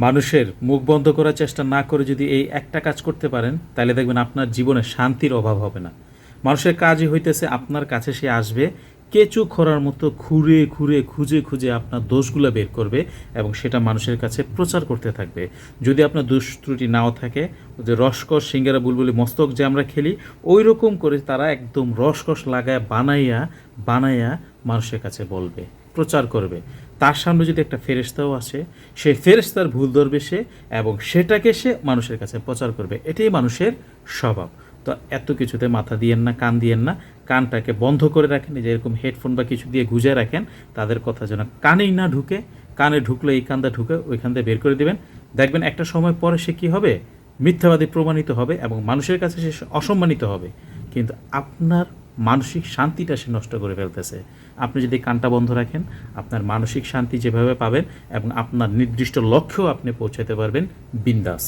মানুষের মুখ বন্ধ করার চেষ্টা না করে যদি এই একটা কাজ করতে পারেন, তাহলে দেখবেন আপনার জীবনে শান্তির অভাব হবে না। মানুষের কাজই হইতেছে আপনার কাছে সে আসবে, কেঁচু খোঁড়ার মতো খুঁড়ে খুঁড়ে খুঁজে খুঁজে আপনার দোষগুলো বের করবে এবং সেটা মানুষের কাছে প্রচার করতে থাকবে। যদি আপনার দোষ ত্রুটি নাও থাকে, যে রসকস সিঙ্গারা বুলবুলি মস্তক যে আমরা খেলি, ওই রকম করে তারা একদম রসকস লাগায় বানাইয়া বানাইয়া মানুষের কাছে বলবে, প্রচার করবে। তার সামনে যদি একটা ফেরেশতাও আসে, সেই ফেরেশতার ভুল ধরবে সে এবং সেটাকে সে মানুষের কাছে প্রচার করবে। এটাই মানুষের স্বভাব। তো এত কিছুতে মাথা দিয়েন না, কান দিয়েন না। কানটাকে বন্ধ করে রাখেন, যে এরকম হেডফোন বা কিছু দিয়ে গুঁজে রাখেন, তাদের কথা যেন কানেই না ঢুকে। কানে ঢুকলে এই কান্দা ঢুকে ওইখান দিয়ে বের করে দিবেন। দেখবেন একটা সময় পরে সে কী হবে, মিথ্যাবাদী প্রমাণিত হবে এবং মানুষের কাছে সে অসম্মানিত হবে। কিন্তু আপনার মানসিক শান্তিটা সে নষ্ট করে ফেলতেছে। আপনি যদি কানটা বন্ধ রাখেন, আপনার মানসিক শান্তি যেভাবে পাবেন এবং আপনার নির্দিষ্ট লক্ষ্যেও আপনি পৌঁছাতে পারবেন বিন্দাস।